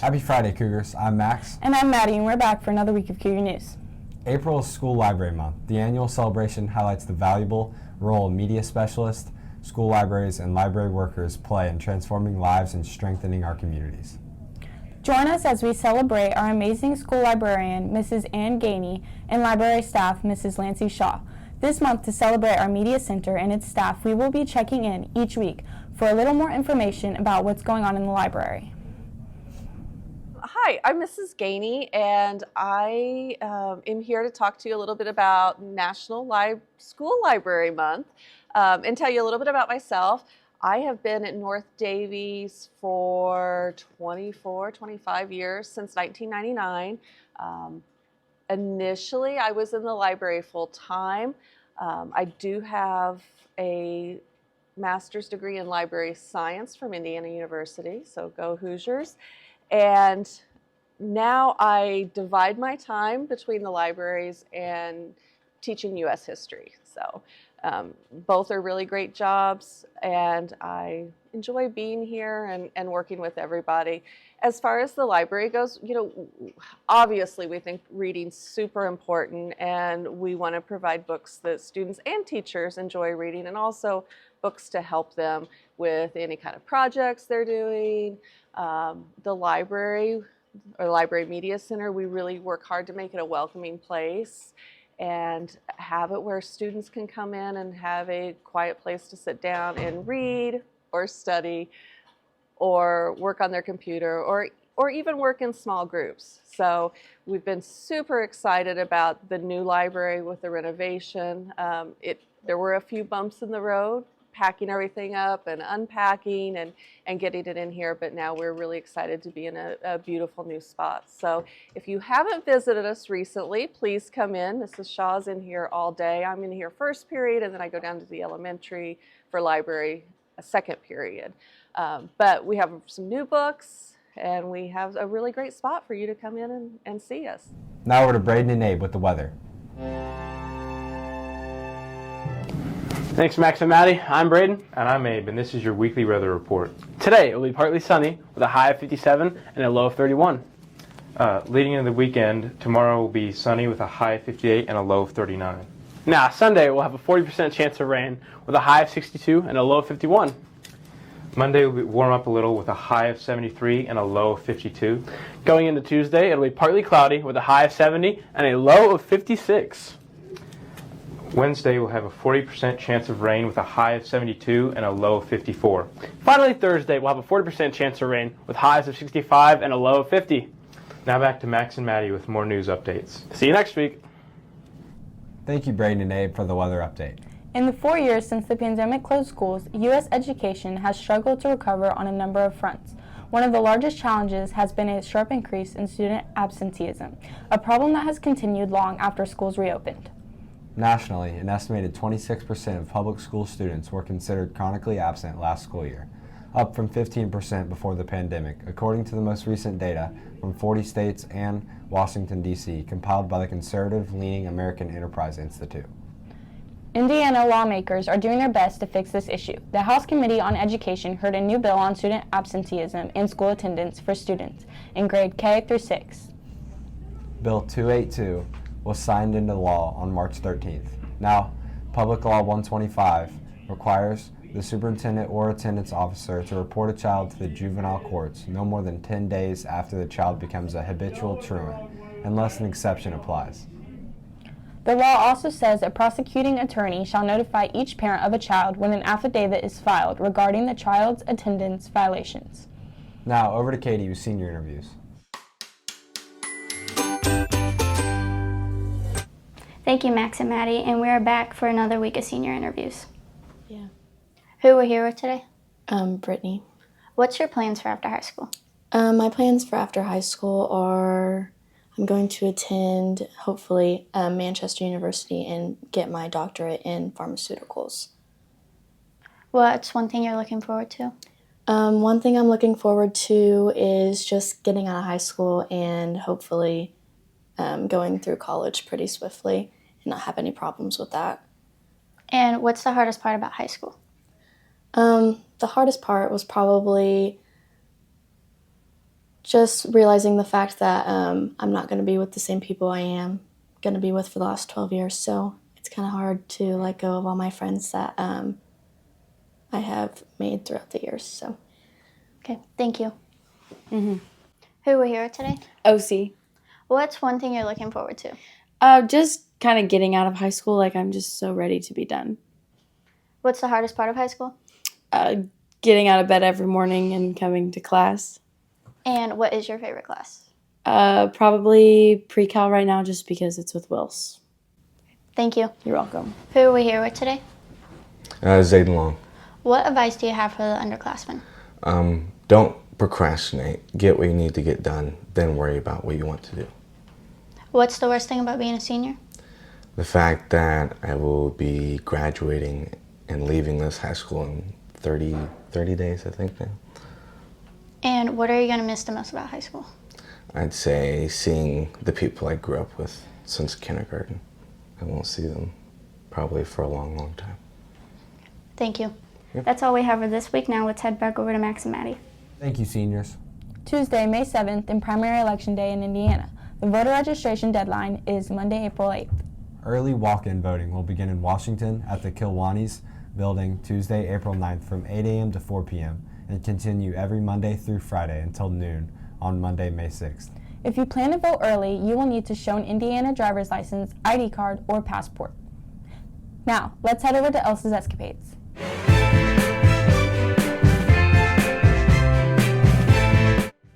Happy Friday, Cougars. I'm Max. And I'm Maddie, and we're back for another week of Cougar News. April is School Library Month. The annual celebration highlights the valuable role media specialists, school libraries, and library workers play in transforming lives and strengthening our communities. Join us as we celebrate our amazing school librarian, Mrs. Ann Gainey, and library staff, Mrs. Lancy Shaw. This month, to celebrate our media center and its staff, we will be checking in each week for a little more information about what's going on in the library. Hi, I'm Mrs. Gainey, and I am here to talk to you a little bit about National School Library Month and tell you a little bit about myself. I have been at North Daviess for 25 years, since 1999. Initially, I was in the library full-time. I do have a master's degree in library science from Indiana University, so go Hoosiers. And now I divide my time between the libraries and teaching U.S. history. So both are really great jobs, and I enjoy being here and working with everybody. As far as the library goes, you know, obviously we think reading's super important, and we want to provide books that students and teachers enjoy reading, and also books to help them with any kind of projects they're doing. The library, or Library Media Center, we really work hard to make it a welcoming place and have it where students can come in and have a quiet place to sit down and read or study or work on their computer or even work in small groups. So we've been super excited about the new library with the renovation. There were a few bumps in the road, packing everything up and unpacking and getting it in here, but now we're really excited to be in a beautiful new spot. So if you haven't visited us recently, please come in. Mrs. Shaw's in here all day. I'm in here first period, and then I go down to the elementary for library a second period. But we have some new books, and we have a really great spot for you to come in and see us. Now over to Braden and Abe with the weather. Thanks, Max and Maddie. I'm Braden. And I'm Abe, and this is your weekly weather report. Today, it will be partly sunny with a high of 57 and a low of 31. Leading into the weekend, tomorrow will be sunny with a high of 58 and a low of 39. Now, Sunday, we'll have a 40% chance of rain with a high of 62 and a low of 51. Monday will warm up a little with a high of 73 and a low of 52. Going into Tuesday, it'll be partly cloudy with a high of 70 and a low of 56. Wednesday will have a 40% chance of rain with a high of 72 and a low of 54. Finally, Thursday, we'll have a 40% chance of rain with highs of 65 and a low of 50. Now back to Max and Maddie with more news updates. See you next week. Thank you, Braden and Abe, for the weather update. In the 4 years since the pandemic closed schools, U.S. education has struggled to recover on a number of fronts. One of the largest challenges has been a sharp increase in student absenteeism, a problem that has continued long after schools reopened. Nationally, an estimated 26% of public school students were considered chronically absent last school year, up from 15% before the pandemic, according to the most recent data from 40 states and Washington, D.C., compiled by the conservative-leaning American Enterprise Institute. Indiana lawmakers are doing their best to fix this issue. The House Committee on Education heard a new bill on student absenteeism and school attendance for students in grade K through 6. Bill 282 was signed into law on March 13th. Now, Public Law 125 requires the superintendent or attendance officer to report a child to the juvenile courts no more than 10 days after the child becomes a habitual truant, unless an exception applies. The law also says a prosecuting attorney shall notify each parent of a child when an affidavit is filed regarding the child's attendance violations. Now, over to Katie with senior interviews. Thank you, Max and Maddie, and we are back for another week of senior interviews. Yeah. Who we're here with today? Brittany. What's your plans for after high school? My plans for after high school are I'm going to attend, hopefully, Manchester University and get my doctorate in pharmaceuticals. What's one thing you're looking forward to? One thing I'm looking forward to is just getting out of high school and hopefully going through college pretty swiftly and not have any problems with that. And what's the hardest part about high school? The hardest part was probably Just realizing the fact that I'm not going to be with the same people I am going to be with for the last 12 years. So it's kind of hard to let go of all my friends that I have made throughout the years. So. Okay, thank you. Who were here today? OC. What's one thing you're looking forward to? Just kind of getting out of high school. Like, I'm just so ready to be done. What's the hardest part of high school? Getting out of bed every morning and coming to class. And what is your favorite class? Probably pre-cal right now just because it's with Wills. Thank you. You're welcome. Who are we here with today? Zayden Long. What advice do you have for the underclassmen? Don't procrastinate. Get what you need to get done, then worry about what you want to do. What's the worst thing about being a senior? The fact that I will be graduating and leaving this high school in 30 days, I think now. And what are you going to miss the most about high school? I'd say seeing the people I grew up with since kindergarten. I won't see them probably for a long, long time. Thank you. Yep. That's all we have for this week. Now let's head back over to Max and Maddie. Thank you, seniors. Tuesday, May 7th, and primary election day in Indiana. The voter registration deadline is Monday, April 8th. Early walk-in voting will begin in Washington at the Kiwanis building Tuesday, April 9th from 8 a.m. to 4 p.m. and continue every Monday through Friday until noon on Monday, May 6th. If you plan to vote early, you will need to show an Indiana driver's license, ID card, or passport. Now, let's head over to Elsa's escapades.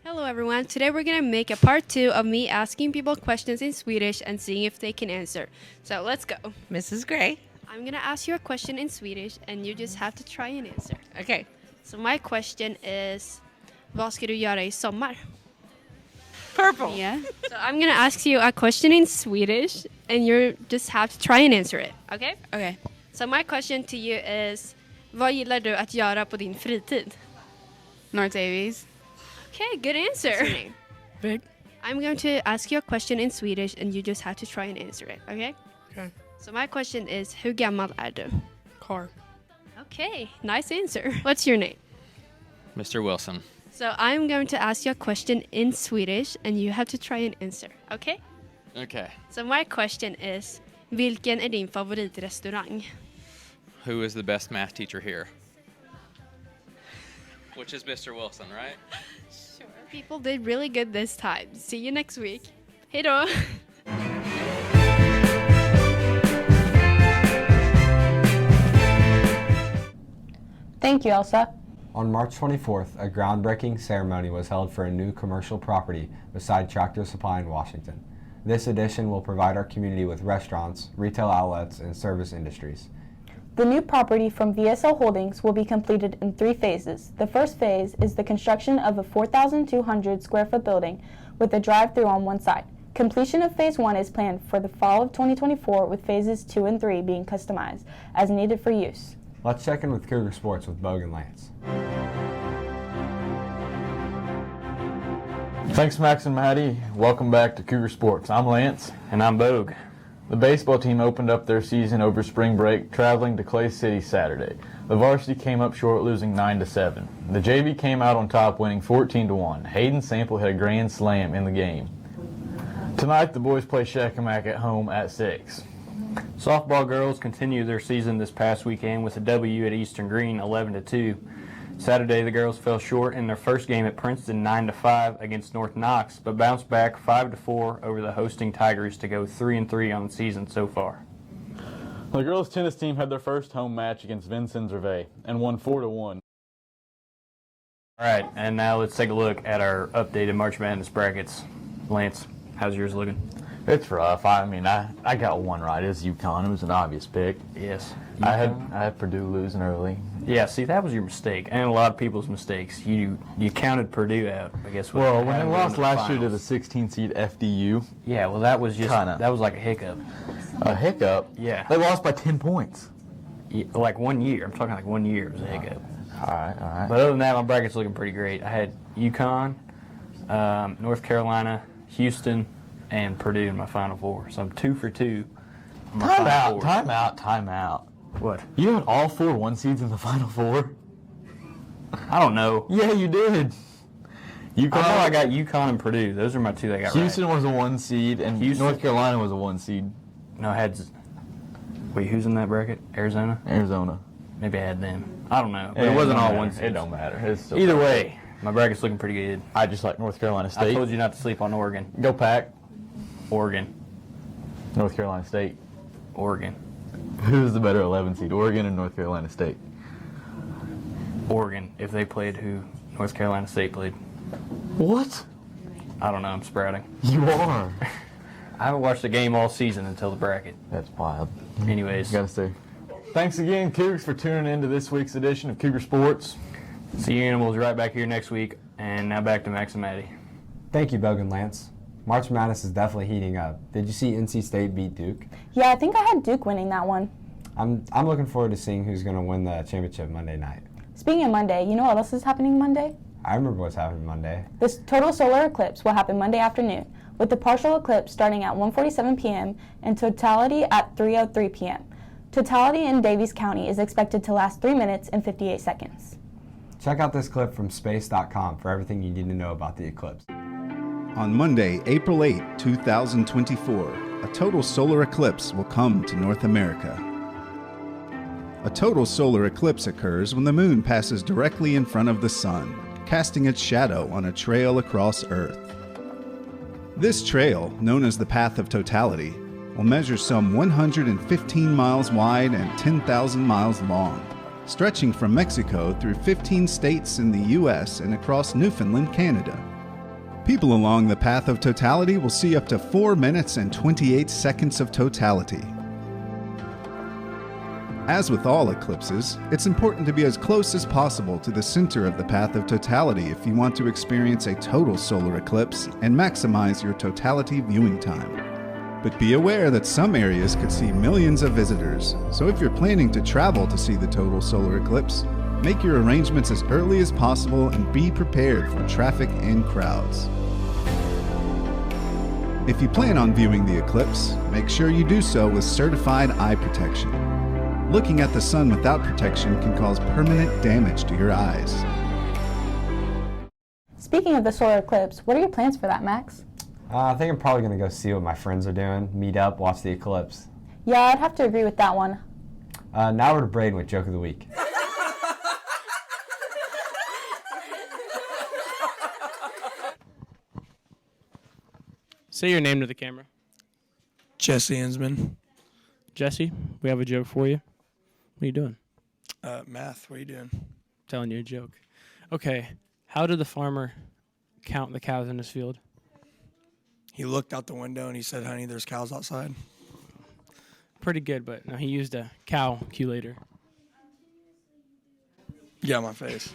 Hello everyone, today we're going to make a part 2 of me asking people questions in Swedish and seeing if they can answer. So let's go. Mrs. Gray. I'm going to ask you a question in Swedish and you just have to try and answer. Okay. So my question is, vad ska du göra i sommar? Purple. Yeah. So I'm going to ask you a question in Swedish and you just have to try and answer it. Okay? Okay. So my question to you is, vad gillar du att göra på din fritid? North Daviess. Okay, good answer. Big. I'm going to ask you a question in Swedish and you just have to try and answer it, okay? Okay. So my question is, hur gammal är du? Car. Okay, nice answer. What's your name? Mr. Wilson. So I'm going to ask you a question in Swedish and you have to try and answer, okay? Okay. So my question is, vilken är din favoritrestaurang? Who is the best math teacher here? Which is Mr. Wilson, right? Sure. People did really good this time. See you next week. Hej då! Thank you, Elsa. On March 24th, a groundbreaking ceremony was held for a new commercial property beside Tractor Supply in Washington. This addition will provide our community with restaurants, retail outlets, and service industries. The new property from VSL Holdings will be completed in 3 phases. The first phase is the construction of a 4,200 square foot building with a drive-through on one side. Completion of phase 1 is planned for the fall of 2024 with phases 2 and 3 being customized as needed for use. Let's check in with Cougar Sports with Bogue and Lance. Thanks, Max and Maddie. Welcome back to Cougar Sports. I'm Lance. And I'm Bogue. The baseball team opened up their season over spring break, traveling to Clay City Saturday. The varsity came up short, losing 9-7. The JV came out on top, winning 14-1. Hayden Sample hit a grand slam in the game. Tonight, the boys play Shekamak at home at 6. Softball girls continue their season this past weekend with a W at Eastern Green, 11-2. Saturday, the girls fell short in their first game at Princeton, 9-5 against North Knox, but bounced back 5-4 over the hosting Tigers to go 3-3 on the season so far. The girls' tennis team had their first home match against Vincennes-Gervais and won 4-1. All right, and now let's take a look at our updated March Madness brackets. Lance, how's yours looking? It's rough. I mean, I got one right. It's UConn. It was an obvious pick. Yes. I had Purdue losing early. Yeah, see, that was your mistake, and a lot of people's mistakes. You counted Purdue out, I guess. Well, when they lost last year to the 16 seed FDU. Yeah, well, that was just that was like a hiccup. A hiccup? Yeah. They lost by 10 points. Yeah, like 1 year. I'm talking like 1 year was a hiccup. All right. But other than that, my bracket's looking pretty great. I had UConn, North Carolina, Houston, and Purdue in my Final Four. So I'm 2 for 2. Time out. What? You had all 4 1 seeds in the Final Four? I don't know. Yeah, you did. UConn, I know I got UConn and Purdue. Those are my two that got Houston right. was a 1 seed, and North Carolina was a 1 seed. No, I had. Wait, who's in that bracket? Arizona? Arizona. Maybe I had them. I don't know. But it wasn't all 1 seed. It don't matter. Either way, my bracket's looking pretty good. I just like North Carolina State. I told you not to sleep on Oregon. Go Pack. Oregon. North Carolina State. Oregon. Who's the better 11 seed, Oregon or North Carolina State? Oregon, if they played who North Carolina State played. What? I don't know. I'm sprouting. You are. I haven't watched the game all season until the bracket. That's wild. Anyways. Gotta say. Thanks again, Cougs, for tuning in to this week's edition of Cougar Sports. See you animals right back here next week. And now back to Max and Maddie. Thank you, Bogan Lance. March Madness is definitely heating up. Did you see NC State beat Duke? Yeah, I think I had Duke winning that one. I'm looking forward to seeing who's going to win the championship Monday night. Speaking of Monday, you know what else is happening Monday? I remember what's happening Monday. This total solar eclipse will happen Monday afternoon, with the partial eclipse starting at 1:47 p.m. and totality at 3:03 p.m. Totality in Daviess County is expected to last 3 minutes and 58 seconds. Check out this clip from space.com for everything you need to know about the eclipse. On Monday, April 8, 2024, a total solar eclipse will come to North America. A total solar eclipse occurs when the moon passes directly in front of the sun, casting its shadow on a trail across Earth. This trail, known as the Path of Totality, will measure some 115 miles wide and 10,000 miles long, stretching from Mexico through 15 states in the U.S. and across Newfoundland, Canada. People along the Path of Totality will see up to 4 minutes and 28 seconds of totality. As with all eclipses, it's important to be as close as possible to the center of the Path of Totality if you want to experience a total solar eclipse and maximize your totality viewing time. But be aware that some areas could see millions of visitors, so if you're planning to travel to see the total solar eclipse, make your arrangements as early as possible and be prepared for traffic and crowds. If you plan on viewing the eclipse, make sure you do so with certified eye protection. Looking at the sun without protection can cause permanent damage to your eyes. Speaking of the solar eclipse, what are your plans for that, Max? I think I'm probably going to go see what my friends are doing, meet up, watch the eclipse. Yeah, I'd have to agree with that one. Now we're to Braden with Joke of the Week. Say your name to the camera. Jesse Insman. Jesse, we have a joke for you. What are you doing? Math. What are you doing? Telling you a joke. Okay, how did the farmer count the cows in his field? He looked out the window and he said, honey, there's cows outside. Pretty good, but no, he used a calculator. Get out my face.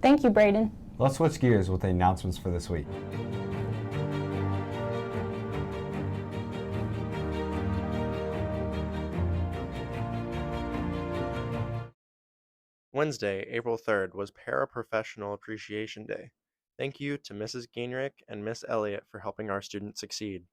Thank you, Braden. Let's switch gears with the announcements for this week. Wednesday, April 3rd was Paraprofessional Appreciation Day. Thank you to Mrs. Gainrick and Miss Elliott for helping our students succeed.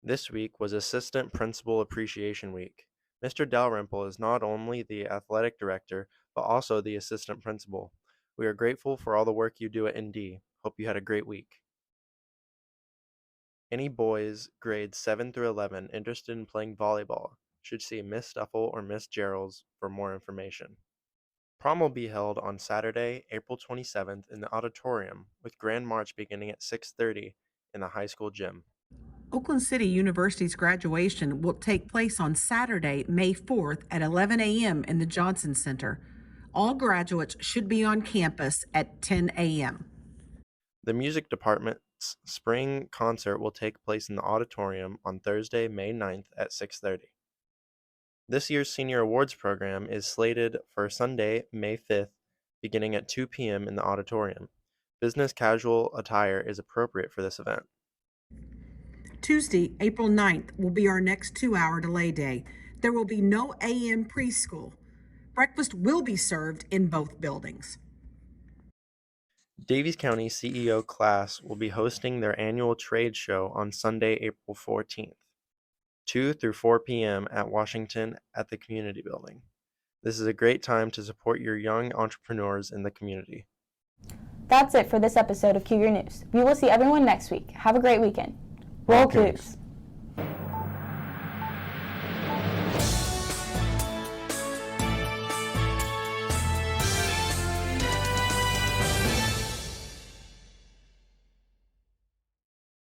This week was Assistant Principal Appreciation Week. Mr. Dalrymple is not only the athletic director, but also the assistant principal. We are grateful for all the work you do at ND. Hope you had a great week. Any boys grades 7 through 11 interested in playing volleyball should see Miss Stuffle or Miss Gerald's for more information. Prom will be held on Saturday, April 27th in the auditorium, with Grand March beginning at 6:30 in the high school gym. Oakland City University's graduation will take place on Saturday, May 4th at 11 a.m. in the Johnson Center. All graduates should be on campus at 10 a.m. The music department's spring concert will take place in the auditorium on Thursday, May 9th at 6:30. This year's Senior Awards program is slated for Sunday, May 5th, beginning at 2 p.m. in the auditorium. Business casual attire is appropriate for this event. Tuesday, April 9th will be our next 2-hour delay day. There will be no AM preschool. Breakfast will be served in both buildings. Daviess County CEO class will be hosting their annual trade show on Sunday, April 14th, 2 through 4 p.m. at Washington at the Community Building. This is a great time to support your young entrepreneurs in the community. That's it for this episode of Cougar News. We will see everyone next week. Have a great weekend. Roll Cougs!